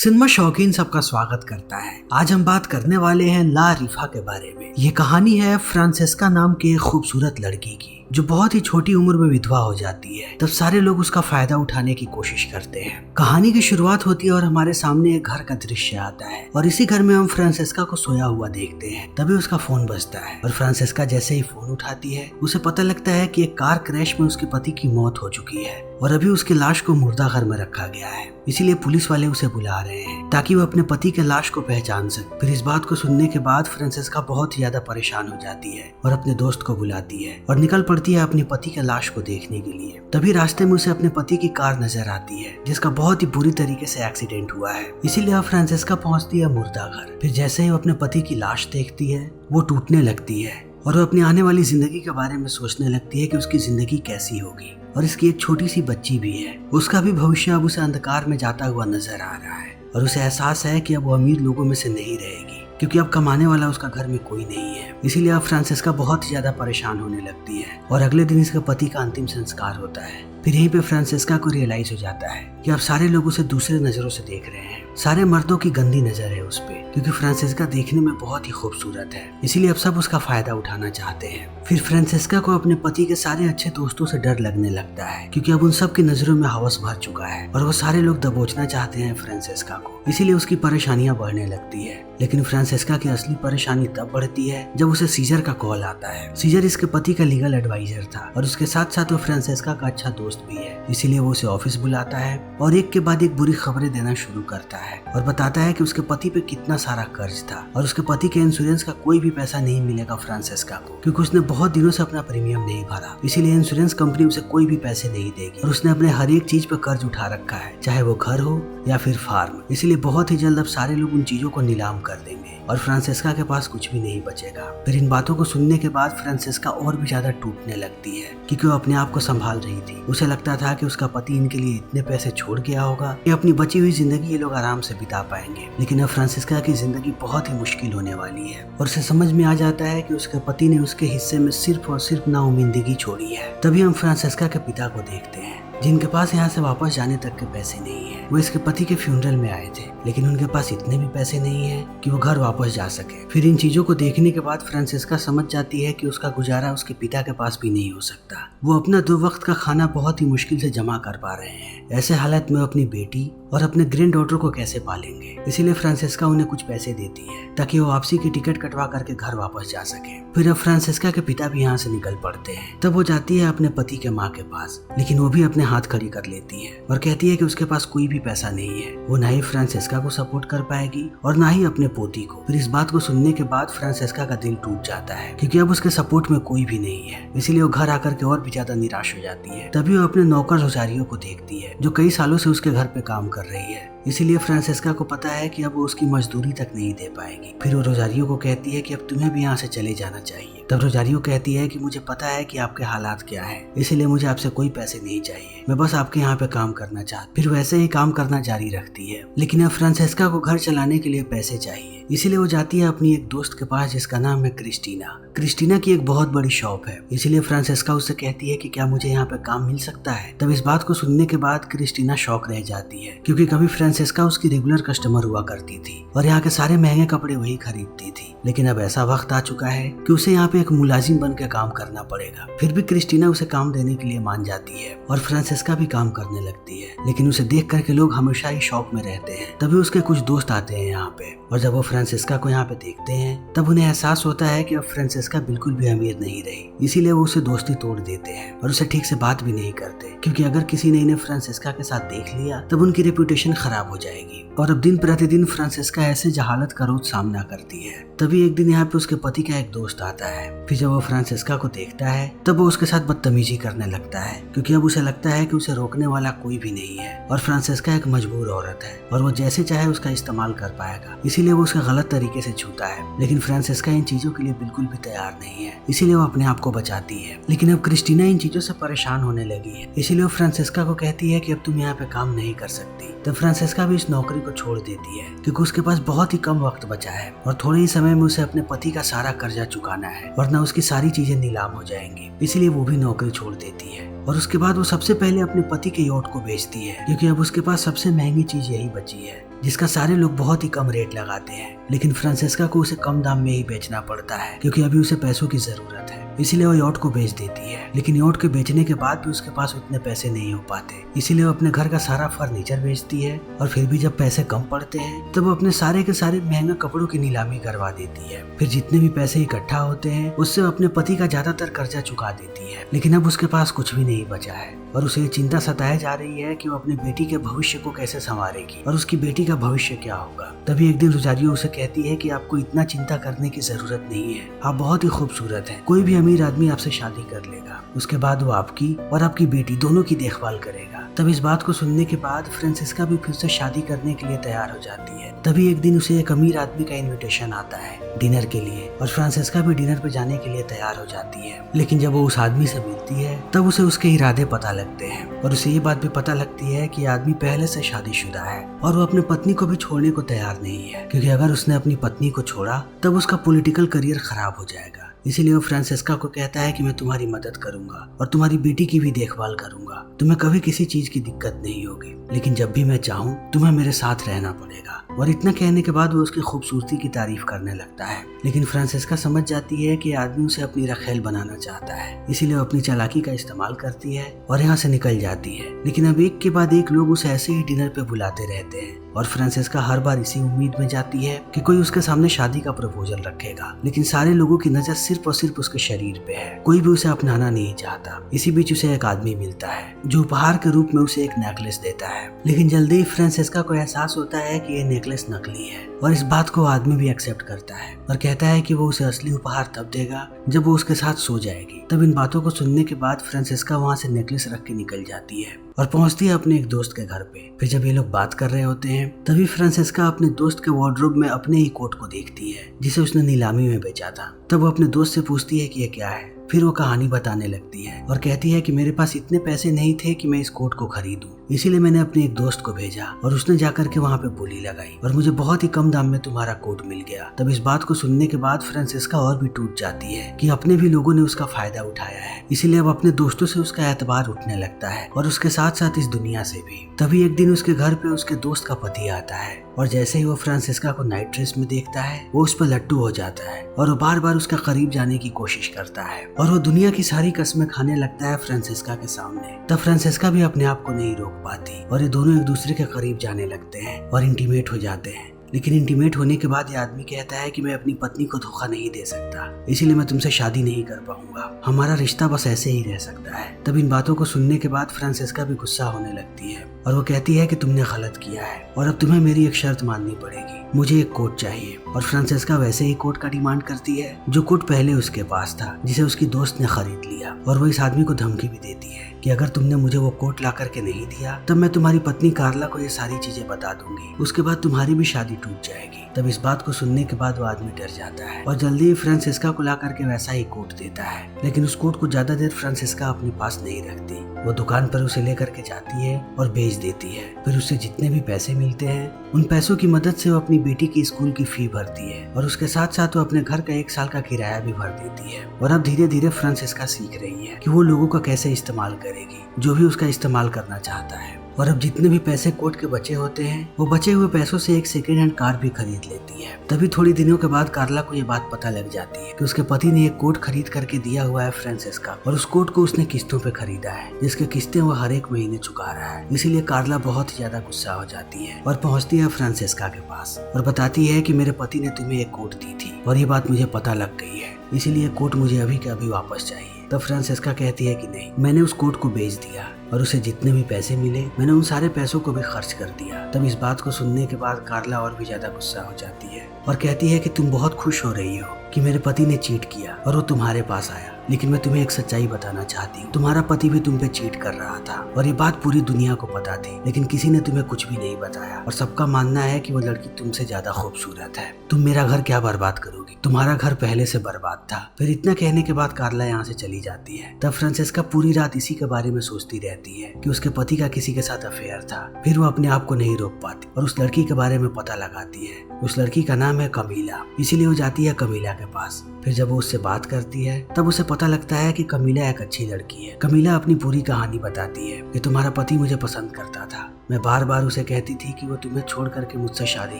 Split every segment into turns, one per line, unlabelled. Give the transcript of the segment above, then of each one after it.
Cinema शौकीन सबका स्वागत करता है। आज हम बात करने वाले हैं ला रिफा के बारे में। ये कहानी है फ्रांसेस्का नाम की एक खूबसूरत लड़की की जो बहुत ही छोटी उम्र में विधवा हो जाती है। तब सारे लोग उसका फायदा उठाने की कोशिश करते हैं। कहानी की शुरुआत होती है और हमारे सामने एक घर का दृश्य आता है और इसी घर में हम फ्रांसेस्का को सोया हुआ देखते हैं। तभी उसका फोन बजता है और फ्रांसेस्का जैसे ही फोन उठाती है उसे पता लगता है कि एक कार क्रैश में उसके पति की मौत हो चुकी है और अभी उसकी लाश को मुर्दा घर में रखा गया है। इसीलिए पुलिस वाले उसे बुला रहे हैं ताकि वो अपने पति के लाश को पहचान सके। फिर इस बात को सुनने के बाद फ्रांसेस्का बहुत ज्यादा परेशान हो जाती है और अपने दोस्त को बुलाती है और निकल पड़ती है अपनी पति के लाश को देखने के लिए। तभी रास्ते में उसे अपने पति की कार नजर आती है जिसका बहुत ही बुरी तरीके से एक्सीडेंट हुआ है। इसीलिए अब फ्रांसेस्का पहुंचती है मुर्दा घर। फिर जैसे ही वो अपने पति की लाश देखती है वो टूटने लगती है और वो अपनी आने वाली जिंदगी के बारे में सोचने लगती है कि उसकी जिंदगी कैसी होगी। और इसकी एक छोटी सी बच्ची भी है, उसका भी भविष्य अब उसे अंधकार में जाता हुआ नजर आ रहा है और उसे एहसास है कि अब वो अमीर लोगों में से नहीं रहेगी क्योंकि अब कमाने वाला उसका घर में कोई नहीं है। इसीलिए अब फ्रांसेस्का बहुत ज्यादा परेशान होने लगती है और अगले दिन इसके पति का अंतिम संस्कार होता है। फिर यहीं पे फ्रांसेस्का को रियलाइज हो जाता है कि अब सारे लोग उसे दूसरे नजरों से देख रहे हैं। सारे मर्दों की गंदी नजर है उस पे क्योंकि फ्रांसेस्का देखने में बहुत ही खूबसूरत है। इसीलिए अब सब उसका फायदा उठाना चाहते हैं। फिर फ्रांसेस्का को अपने पति के सारे अच्छे दोस्तों से डर लगने लगता है क्योंकि अब उन सब की नजरों में हवस भर चुका है और वो सारे लोग दबोचना चाहते हैं फ्रांसेस्का को। इसीलिए उसकी परेशानियां बढ़ने लगती है। लेकिन फ्रांसेस्का की असली परेशानी तब बढ़ती है जब उसे सीजर का कॉल आता है। सीजर इसके पति का लीगल एडवाइजर था और उसके साथ साथ वो फ्रांसेस्का का अच्छा दोस्त भी है। इसीलिए वो उसे ऑफिस बुलाता है और एक के बाद एक बुरी खबरें देना शुरू करता है और बताता है कि उसके पति पे कितना सारा कर्ज था और उसके पति के इंश्योरेंस का कोई भी पैसा नहीं मिलेगा फ्रांसेस्का को क्योंकि उसने बहुत दिनों से अपना प्रीमियम नहीं भरा। इसीलिए इंश्योरेंस कंपनी उसे कोई भी पैसे नहीं देगी और उसने अपने हर एक चीज पे कर्ज उठा रखा है, चाहे वो घर हो या फिर फार्म। इसीलिए बहुत ही जल्द अब सारे लोग उन चीजों को नीलाम कर देंगे और फ्रांसेस्का के पास कुछ भी नहीं बचेगा। फिर इन बातों को सुनने के बाद फ्रांसेस्का और भी ज्यादा टूटने लगती है क्योंकि वो अपने आप को संभाल रही थी। उसे लगता था कि उसका पति इनके लिए इतने पैसे छोड़ गया होगा कि अपनी बची हुई जिंदगी ये लोग आराम से बिता पाएंगे। लेकिन अब फ्रांसेस्का की जिंदगी बहुत ही मुश्किल होने वाली है और उसे समझ में आ जाता है कि उसके पति ने उसके हिस्से में सिर्फ और सिर्फ नाउमीदगी छोड़ी है। तभी हम फ्रांसेस्का के पिता को देखते हैं जिनके पास यहाँ से वापस जाने तक के पैसे नहीं है। वो इसके पति के फ्यूनरल में आए थे लेकिन उनके पास इतने भी पैसे नहीं है कि वो घर वापस जा सके। फिर इन चीजों को देखने के बाद फ्रांसेस्का समझ जाती है कि उसका गुजारा उसके पिता के पास भी नहीं हो सकता। वो अपना 2 वक्त का खाना बहुत ही मुश्किल से जमा कर पा रहे हैं। ऐसे हालत में अपनी बेटी और अपने ग्रैंड डॉटर को कैसे पालेंगे। इसीलिए फ्रांसेस्का उन्हें कुछ पैसे देती है ताकि वो वापसी की टिकट कटवा करके घर वापस जा सके। फिर अब फ्रांसेस्का के पिता भी यहाँ से निकल पड़ते हैं। तब वो जाती है अपने पति के माँ के पास लेकिन वो भी अपने हाथ खड़ी कर लेती है और कहती है कि उसके पास कोई भी पैसा नहीं है। वो ना ही फ्रांसेस्का को सपोर्ट कर पाएगी और ना ही अपने पोती को। फिर इस बात को सुनने के बाद फ्रांसेस्का का दिल टूट जाता है क्योंकि अब उसके सपोर्ट में कोई भी नहीं है। इसीलिए वो घर आकर के और भी ज्यादा निराश हो जाती है। तभी वो अपने नौकर रोजारियो को देखती है जो कई सालों से उसके घर पे काम कर रही है। इसीलिए फ्रांसेस्का को पता है कि अब वो उसकी मजदूरी तक नहीं दे पाएगी। फिर वो रोजारियो को कहती है कि अब तुम्हें भी यहाँ से चले जाना चाहिए। तब रोजारियो कहती है कि मुझे पता है कि आपके हालात क्या है, इसीलिए मुझे आपसे कोई पैसे नहीं चाहिए, मैं बस आपके यहाँ पे काम करना चाहती। फिर वैसे ही काम करना जारी रखती है। लेकिन अब फ्रांसेस्का को घर चलाने के लिए पैसे चाहिए। इसीलिए वो जाती है अपनी एक दोस्त के पास जिसका नाम है क्रिस्टीना। क्रिस्टीना की एक बहुत बड़ी शॉप है। इसीलिए फ्रांसेस्का उससे कहती है कि क्या मुझे यहाँ पे काम मिल सकता है। तब इस बात को सुनने के बाद क्रिस्टीना शॉक रह जाती है क्योंकि कभी फ्रांसेस्का उसकी रेगुलर कस्टमर हुआ करती थी और यहाँ के सारे महंगे कपड़े वही खरीदती थी। लेकिन अब ऐसा वक्त आ चुका है कि उसे यहाँ पे एक मुलाजिम बन के काम करना पड़ेगा। फिर भी क्रिस्टीना उसे काम देने के लिए मान जाती है और फ्रांसेस्का भी काम करने लगती है। लेकिन उसे देख करके लोग हमेशा ही शॉक में रहते हैं। तभी उसके कुछ दोस्त आते हैं यहाँ पे और जब वो फ्रांसेस्का को यहाँ पे देखते हैं तब उन्हें एहसास होता है कि अब फ्रांसेस्का बिल्कुल भी अमीर नहीं रही। इसीलिए वो उसे दोस्ती तोड़ देते हैं और उसे ठीक से बात भी नहीं करते क्योंकि अगर किसी ने इन्हें फ्रांसेस्का के साथ देख लिया तब उनकी रेपुटेशन खराब हो जाएगी। और अब दिन प्रतिदिन फ्रांसेस्का ऐसे जहालत का रोज सामना करती है। तभी एक दिन यहाँ पे उसके पति का एक दोस्त आता है। फिर जब वो फ्रांसेस्का को देखता है तब वो उसके साथ बदतमीजी करने लगता है क्योंकि अब उसे लगता है कि उसे रोकने वाला कोई भी नहीं है और फ्रांसेस्का एक मजबूर औरत है और वो जैसे चाहे उसका इस्तेमाल कर पाएगा। इसीलिए वो उसे गलत तरीके से छूता है। लेकिन फ्रांसेस्का इन चीजों के लिए बिल्कुल भी तैयार नहीं है। इसीलिए वो अपने आप को बचाती है। लेकिन अब क्रिस्टीना इन चीजों से परेशान होने लगी है। इसीलिए वो फ्रांसेस्का को कहती है कि अब तुम यहाँ पे काम नहीं कर सकती। तब फ्रांसेस्का भी इस नौकरी को छोड़ देती है क्योंकि उसके पास बहुत ही कम वक्त बचा है और थोड़े ही समय में उसे अपने पति का सारा कर्जा चुकाना है वरना उसकी सारी चीजें नीलाम हो जाएंगी। इसीलिए वो भी नौकरी छोड़ देती है। और उसके बाद वो सबसे पहले अपने पति के यॉट को बेचती है, क्योंकि अब उसके पास सबसे महंगी चीज यही बची है जिसका सारे लोग बहुत ही कम रेट लगाते हैं। लेकिन फ्रांसेस्का को उसे कम दाम में ही बेचना पड़ता है, क्योंकि अभी उसे पैसों की जरूरत है, इसीलिए वो यॉट को बेच देती है। लेकिन यॉट के बेचने के बाद भी उसके पास उतने पैसे नहीं हो पाते, इसीलिए वो अपने घर का सारा फर्नीचर बेचती है। और फिर भी जब पैसे कम पड़ते हैं तब वो अपने सारे के सारे महंगे कपड़ों की नीलामी करवा देती है। फिर जितने भी पैसे इकट्ठा होते हैं उससे वो अपने पति का ज्यादातर कर्जा चुका देती है। लेकिन अब उसके पास कुछ भी नहीं बचा है और उसे ये चिंता सताए जा रही है कि वो अपनी बेटी के भविष्य को कैसे संवारेगी और उसकी बेटी का भविष्य क्या होगा। तभी एक दिन रोजारियो उसे कहती है कि आपको इतना चिंता करने की जरूरत नहीं है, आप बहुत ही खूबसूरत हैं, कोई भी अमीर आदमी आपसे शादी कर लेगा, उसके बाद वो आपकी और आपकी बेटी दोनों की देखभाल करेगा। तब इस बात को सुनने के बाद फ्रांसेस्का भी फिर से शादी करने के लिए तैयार हो जाती है। तभी एक दिन उसे एक अमीर आदमी का इनविटेशन आता है डिनर के लिए और फ्रांसेस्का भी डिनर पे जाने के लिए तैयार हो जाती है। लेकिन जब वो उस आदमी से मिलती है तब उसे उसके इरादे पता लगते हैं और उसे ये बात भी पता लगती है कि आदमी पहले से शादीशुदा है और वो अपनी पत्नी को भी छोड़ने को तैयार नहीं है, क्योंकि अगर उसने अपनी पत्नी को छोड़ा तब उसका पॉलिटिकल करियर खराब हो जाएगा। इसीलिए वो फ्रांसेस्का को कहता है कि मैं तुम्हारी मदद करूंगा और तुम्हारी बेटी की भी देखभाल करूंगा, तुम्हें कभी किसी चीज की दिक्कत नहीं होगी, लेकिन जब भी मैं चाहूँ तुम्हें मेरे साथ रहना पड़ेगा। और इतना कहने के बाद वो उसकी खूबसूरती की तारीफ करने लगता है। लेकिन फ्रांसेस्का समझ जाती है कि आदमी उसे अपनी रखेल बनाना चाहता है, इसीलिए वो अपनी चालाकी का इस्तेमाल करती है और यहाँ से निकल जाती है। लेकिन अब एक के बाद एक लोग उसे ऐसे ही डिनर पे बुलाते रहते हैं और फ्रांसेस्का हर बार इसी उम्मीद में जाती है कि कोई उसके सामने शादी का प्रपोजल रखेगा। लेकिन सारे लोगों की नजर सिर्फ और सिर्फ उसके शरीर पे है, कोई भी उसे अपनाना नहीं चाहता। इसी बीच उसे एक आदमी मिलता है जो उपहार के रूप में उसे एक नेकलेस देता है। लेकिन जल्दी ही फ्रांसेस्का को एहसास होता है कि ये नेकलेस नकली है और इस बात को आदमी भी एक्सेप्ट करता है और कहता है कि वो उसे असली उपहार तब देगा जब वो उसके साथ सो जाएगी। तब इन बातों को सुनने के बाद फ्रांसेस्का वहाँ से नेकलेस रख के निकल जाती है और पहुंचती है अपने एक दोस्त के घर पे। फिर जब ये लोग बात कर रहे होते हैं तभी फ्रांसेस्का अपने दोस्त के वार्डरोब में अपने ही कोट को देखती है जिसे उसने नीलामी में बेचा था। तब वो अपने दोस्त से पूछती है कि ये क्या है। फिर वो कहानी बताने लगती है और कहती है कि मेरे पास इतने पैसे नहीं थे कि मैं इस कोट को खरीदूं, इसीलिए मैंने अपने एक दोस्त को भेजा और उसने जाकर के वहाँ पे बोली लगाई और मुझे बहुत ही कम दाम में तुम्हारा कोट मिल गया। तब इस बात को सुनने के बाद फ्रांसेस्का और भी टूट जाती है कि अपने भी लोगों ने उसका फायदा उठाया है, इसीलिए अब अपने दोस्तों से उसका एतबार उठने लगता है और उसके साथ साथ इस दुनिया से भी। तभी एक दिन उसके घर पे उसके दोस्त का पति आता है और जैसे ही वो फ्रांसेस्का को नाइट ड्रेस में देखता है वो उस पर लट्टू हो जाता है और वो बार बार उसका करीब जाने की कोशिश करता है और वो दुनिया की सारी कस्में खाने लगता है फ्रांसेस्का के सामने। तब फ्रांसेस्का भी अपने आप को नहीं रोक पाती और ये दोनों एक दूसरे के करीब जाने लगते हैं और इंटीमेट हो जाते हैं। लेकिन इंटीमेट होने के बाद ये आदमी कहता है कि मैं अपनी पत्नी को धोखा नहीं दे सकता, इसीलिए मैं तुमसे शादी नहीं कर पाऊंगा, हमारा रिश्ता बस ऐसे ही रह सकता है। तब इन बातों को सुनने के बाद फ्रांसेस्का भी गुस्सा होने लगती है और वो कहती है कि तुमने गलत किया है और अब तुम्हें मेरी एक शर्त माननी पड़ेगी, मुझे एक कोट चाहिए। और फ्रांसेस्का वैसे ही कोट का डिमांड करती है जो कोट पहले उसके पास था जिसे उसकी दोस्त ने खरीद लिया और वो इस आदमी को धमकी भी देती है कि अगर तुमने मुझे वो कोट ला करके नहीं दिया तब मैं तुम्हारी पत्नी कार्ला को ये सारी चीजें बता दूंगी, उसके बाद तुम्हारी भी शादी टूट जाएगी। तब इस बात को सुनने के बाद वो आदमी डर जाता है और जल्दी ही फ्रांसेस्का को ला करके वैसा ही कोट देता है। लेकिन उस कोट को ज्यादा देर फ्रांसेस्का अपने पास नहीं रखती, वो दुकान पर उसे लेकर के जाती है और बेच देती है। फिर उससे जितने भी पैसे मिलते हैं उन पैसों की मदद से वो अपनी बेटी की स्कूल की फी भरती है और उसके साथ साथ वो अपने घर का 1 साल का किराया भी भर देती है। और अब धीरे धीरे फ्रांसेस्का सीख रही है कि वो लोगों का कैसे इस्तेमाल करेगी जो भी उसका इस्तेमाल करना चाहता है। और अब जितने भी पैसे कोट के बचे होते हैं वो बचे हुए पैसों से एक सेकेंड हैंड कार भी खरीद लेती है। तभी थोड़ी दिनों के बाद कार्ला को ये बात पता लग जाती है कि उसके पति ने एक कोट खरीद करके दिया हुआ है फ्रांसेस्का और उस कोट को उसने किस्तों पे खरीदा है जिसके किस्तें वो हर एक महीने चुका रहा है। इसीलिए कार्ला बहुत ही ज्यादा गुस्सा हो जाती है और पहुंचती है फ्रांसेस्का के पास और बताती है कि मेरे पति ने तुम्हें एक कोट दी थी और ये बात मुझे पता लग गई है, इसीलिए कोट मुझे अभी के अभी वापस चाहिए। तब फ्रांसेस्का कहती है कि नहीं, मैंने उस कोट को बेच दिया और उसे जितने भी पैसे मिले मैंने उन सारे पैसों को भी खर्च कर दिया। तब इस बात को सुनने के बाद कार्ला और भी ज्यादा गुस्सा हो जाती है और कहती है कि तुम बहुत खुश हो रही हो कि मेरे पति ने चीट किया और वो तुम्हारे पास आया, लेकिन मैं तुम्हें एक सच्चाई बताना चाहती हूँ, तुम्हारा पति भी तुम पे चीट कर रहा था और ये बात पूरी दुनिया को पता थी, लेकिन किसी ने तुम्हें कुछ भी नहीं बताया और सबका मानना है कि वो लड़की तुमसे ज्यादा खूबसूरत है। तुम मेरा घर क्या बर्बाद करोगी, तुम्हारा घर पहले से बर्बाद था। फिर इतना कहने के बाद कार्ला यहाँ से चली जाती है। तब फ्रांसेस्का पूरी रात इसी के बारे में सोचती रहती है कि उसके पति का किसी के साथ अफेयर था। फिर वो अपने आप को नहीं रोक पाती और उस लड़की के बारे में पता लगाती है। उस लड़की का नाम है कमीला, इसीलिए वो जाती है कमीला के पास फिर जब वो उससे बात करती है तब उसे पता लगता है कि कमीला एक अच्छी लड़की है। कमीला अपनी पूरी कहानी बताती है कि तुम्हारा पति मुझे पसंद करता था, मैं बार बार उसे कहती थी कि वो तुम्हें छोड़ करके मुझसे शादी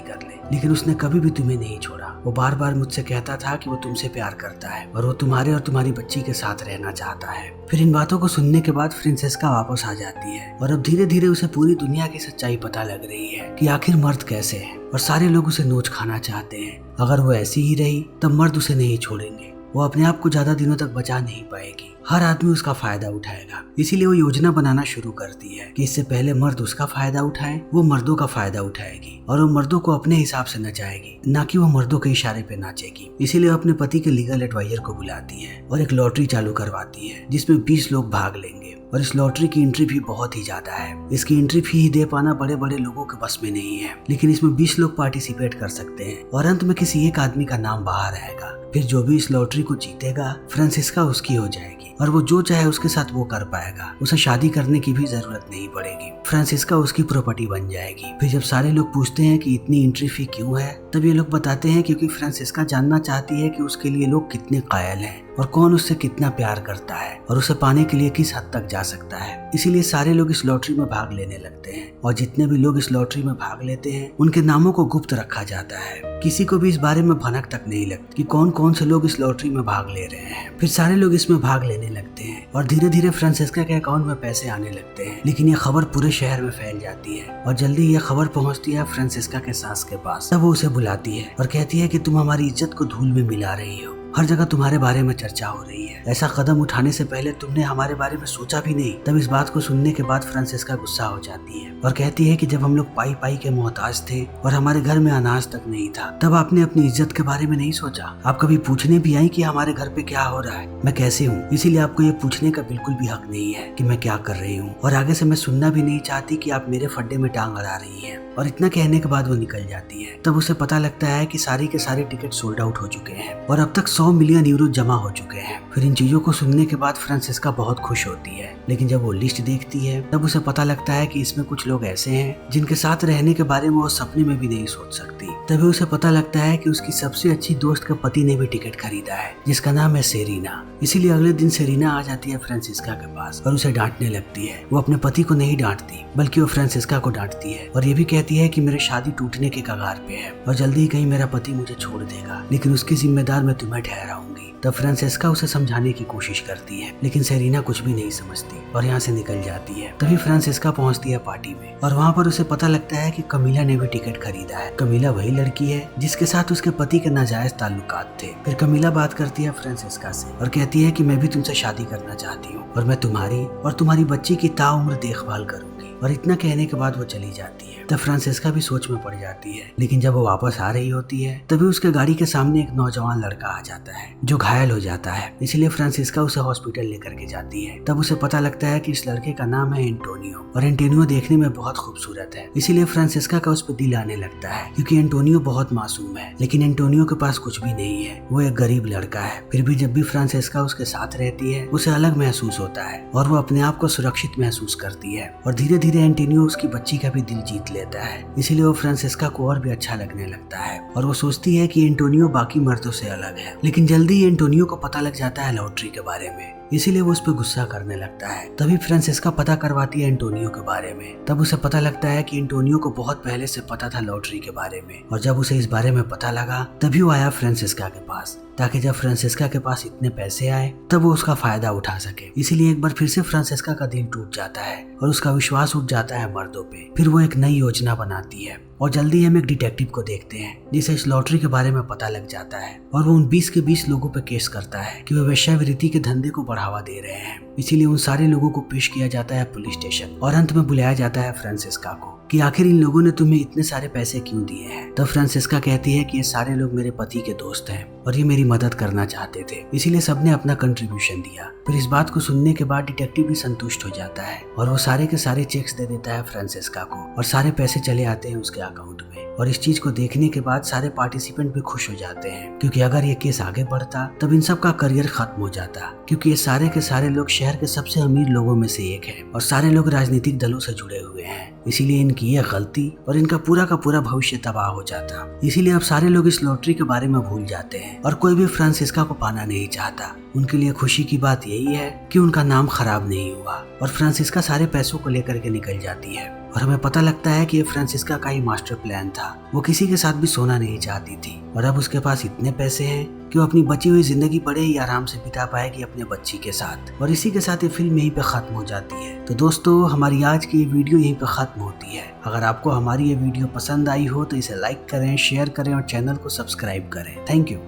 कर ले, लेकिन उसने कभी भी तुम्हें नहीं छोड़ा। वो बार बार मुझसे कहता था कि वो तुमसे प्यार करता है और वो तुम्हारे और तुम्हारी बच्ची के साथ रहना चाहता है। फिर इन बातों को सुनने के बाद फ्रांसेस्का वापस आ जाती है और अब धीरे धीरे उसे पूरी दुनिया की सच्चाई पता लग रही है कि आखिर मर्द कैसे है और सारे लोग उसे नोच खाना चाहते हैं। अगर वो ऐसी ही रही तब मर्द उसे नहीं छोड़ेंगे, वो अपने आप को ज्यादा दिनों तक बचा नहीं पाएगी, हर आदमी उसका फायदा उठाएगा। इसीलिए वो योजना बनाना शुरू करती है कि इससे पहले मर्द उसका फायदा उठाए, वो मर्दों का फायदा उठाएगी और वो मर्दों को अपने हिसाब से नचाएगी, ना कि वो मर्दों के इशारे पे नाचेगी। इसीलिए वो अपने पति के लीगल एडवाइजर को बुलाती है और एक लॉटरी चालू करवाती है जिसमें 20 लोग भाग लेंगे और इस लॉटरी की एंट्री फी बहुत ही ज्यादा है। इसकी एंट्री फी ही दे पाना बड़े बड़े लोगों के बस में नहीं है, लेकिन इसमें 20 लोग पार्टिसिपेट कर सकते हैं और अंत में किसी एक आदमी का नाम बाहर आएगा। फिर जो भी इस लॉटरी को जीतेगा फ्रांसेस्का उसकी हो जाएगी और वो जो चाहे उसके साथ वो कर पाएगा, उसे शादी करने की भी जरूरत नहीं पड़ेगी, फ्रांसेस्का उसकी प्रॉपर्टी बन जाएगी। फिर जब सारे लोग पूछते हैं कि इतनी एंट्री फी क्यों है, तब ये लोग बताते हैं क्योंकि फ्रांसेस्का जानना चाहती है कि उसके लिए लोग कितने कायल हैं और कौन उससे कितना प्यार करता है और उसे पाने के लिए किस हद तक जा सकता है। इसीलिए सारे लोग इस लॉटरी में भाग लेने लगते हैं और जितने भी लोग इस लॉटरी में भाग लेते हैं उनके नामों को गुप्त रखा जाता है। किसी को भी इस बारे में भनक तक नहीं लगती कि कौन कौन से लोग इस लॉटरी में भाग ले रहे हैं। फिर सारे लोग इसमें भाग लेने लगते हैं और धीरे धीरे फ्रांसेस्का के अकाउंट में पैसे आने लगते हैं, लेकिन ये खबर पूरे शहर में फैल जाती है और जल्दी ये खबर पहुंचती है फ्रांसेस्का के सास के पास। तब वो उसे बुलाती है और कहती है कि तुम हमारी इज्जत को धूल में मिला रही हो, हर जगह तुम्हारे बारे में चर्चा हो रही है, ऐसा कदम उठाने से पहले तुमने हमारे बारे में सोचा भी नहीं। तब इस बात को सुनने के बाद फ्रांसेस्का गुस्सा हो जाती है और कहती है कि जब हम लोग पाई पाई के मोहताज थे और हमारे घर में अनाज तक नहीं था, तब आपने अपनी इज्जत के बारे में नहीं सोचा। आप कभी पूछने भी आई कि हमारे घर पे क्या हो रहा है, मैं कैसे हूँ। इसीलिए आपको ये पूछने का बिल्कुल भी हक नहीं है कि मैं क्या कर रही हूँ और आगे से मैं सुनना भी नहीं चाहती कि आप मेरे फड्डे में टांग अड़ा रही है। और इतना कहने के बाद वो निकल जाती है। तब उसे पता लगता है कि सारी के सारे टिकट सोल्ड आउट हो चुके हैं और अब तक 100 मिलियन यूरो जमा हो चुके हैं। फिर इन चीजों को सुनने के बाद फ्रांसेस्का बहुत खुश होती है, लेकिन जब वो लिस्ट देखती है तब उसे पता लगता है कि इसमें कुछ लोग ऐसे हैं जिनके साथ रहने के बारे में वो सपने में भी नहीं सोच सकती। तभी उसे पता लगता है कि उसकी सबसे अच्छी दोस्त के पति ने भी टिकट खरीदा है जिसका नाम है सेरीना। इसीलिए अगले दिन सेरीना आ जाती है फ्रांसेस्का के पास और उसे डांटने लगती है। वो अपने पति को नहीं डांटती बल्कि वो फ्रांसेस्का को डांटती है और ये भी कहती है कि मेरी शादी टूटने के कगार पे है और जल्दी ही कहीं मेरा पति मुझे छोड़ देगा, लेकिन उसकी जिम्मेदार मैं तुम्हें ठहराऊंगी। तब फ्रांसेस्का उसे समझाने की कोशिश करती है, लेकिन सेरीना कुछ भी नहीं समझती और यहाँ से निकल जाती है। तभी फ्रांसेस्का पहुँचती है पार्टी में और वहाँ पर उसे पता लगता है कि कमीला ने भी टिकट खरीदा है। कमीला वही लड़की है जिसके साथ उसके पति के नाजायज ताल्लुकात थे। फिर कमीला बात करती है फ्रांसेस्का से और कहती है कि मैं भी तुमसे शादी करना चाहती हूँ और मैं तुम्हारी और तुम्हारी बच्ची की ताउम्र देखभाल करूंगी। और इतना कहने के बाद वो चली जाती है। तब फ्रांसेस्का भी सोच में पड़ जाती है, लेकिन जब वो वापस आ रही होती है तभी उसके गाड़ी के सामने एक नौजवान लड़का आ जाता है जो घायल हो जाता है। इसलिए फ्रांसेस्का उसे हॉस्पिटल लेकर के जाती है। तब उसे पता लगता है कि इस लड़के का नाम है एंटोनियो और एंटोनियो देखने में बहुत खूबसूरत है। इसीलिए फ्रांसेस्का का उस पर दिल आने लगता है क्योंकि एंटोनियो बहुत मासूम है, लेकिन एंटोनियो के पास कुछ भी नहीं है, वो एक गरीब लड़का है। फिर भी जब भी फ्रांसेस्का उसके साथ रहती है उसे अलग महसूस होता है और वो अपने आप को सुरक्षित महसूस करती है और धीरे धीरे एंटोनियो उसकी बच्ची का भी दिल जीत लेता है। इसीलिए वो फ्रांसेस्का को और भी अच्छा लगने लगता है और वो सोचती है कि एंटोनियो बाकी मर्दों से अलग है। लेकिन जल्दी ही एंटोनियो को पता लग जाता है लॉटरी के बारे में, इसीलिए वो उस पर गुस्सा करने लगता है। तभी फ्रांसेस्का पता करवाती है एंटोनियो के बारे में। तब उसे पता लगता है कि एंटोनियो को बहुत पहले से पता था लॉटरी के बारे में और जब उसे इस बारे में पता लगा तभी वो आया फ्रांसेस्का के पास, ताकि जब फ्रांसेस्का के पास इतने पैसे आए तब वो उसका फायदा उठा सके। इसीलिए एक बार फिर से फ्रांसेस्का का दिल टूट जाता है और उसका विश्वास उठ जाता है मर्दों पे। फिर वो एक नई योजना बनाती है और जल्दी हम एक डिटेक्टिव को देखते हैं जिसे इस लॉटरी के बारे में पता लग जाता है और वो उन 20 के 20 लोगों पे केस करता है कि वो वेश्यावृत्ति के धंधे को बढ़ावा दे रहे हैं। इसीलिए उन सारे लोगों को पेश किया जाता है पुलिस स्टेशन और अंत में बुलाया जाता है फ्रांसेस्का को कि आखिर इन लोगों ने तुम्हें इतने सारे पैसे क्यों दिए हैं। तब फ्रांसेस्का कहती है कि ये सारे लोग मेरे पति के दोस्त हैं और ये मेरी मदद करना चाहते थे, इसीलिए सबने अपना कंट्रीब्यूशन दिया। फिर इस बात को सुनने के बाद डिटेक्टिव भी संतुष्ट हो जाता है और वो सारे के सारे चेक्स दे देता है फ्रांसेस्का को और सारे पैसे चले आते हैं उसके अकाउंट में। और इस चीज को देखने के बाद सारे पार्टिसिपेंट भी खुश हो जाते हैं क्योंकि अगर ये केस आगे बढ़ता तब इन सब का करियर खत्म हो जाता, क्योंकि ये सारे के सारे लोग शहर शहर के सबसे अमीर लोगों में से एक है और सारे लोग राजनीतिक दलों से जुड़े हुए हैं। इसीलिए इनकी ये गलती और इनका पूरा का पूरा भविष्य तबाह हो जाता। इसीलिए अब सारे लोग इस लॉटरी के बारे में भूल जाते हैं और कोई भी फ्रांसिस्का को पाना नहीं चाहता। उनके लिए खुशी की बात यही है कि उनका नाम खराब नहीं हुआ और फ्रांसिस्का सारे पैसों को लेकर के निकल जाती है। और हमें पता लगता है कि ये फ्रांसिस्का का ही मास्टर प्लान था। वो किसी के साथ भी सोना नहीं चाहती थी और अब उसके पास इतने पैसे हैं कि वो अपनी बची हुई जिंदगी बड़े ही आराम से बिता पाएगी अपने बच्ची के साथ। और इसी के साथ ये फिल्म यहीं पे खत्म हो जाती है। तो दोस्तों, हमारी आज की ये वीडियो यहीं पे खत्म होती है। अगर आपको हमारी ये वीडियो पसंद आई हो तो इसे लाइक करें, शेयर करें और चैनल को सब्सक्राइब करें। Thank you.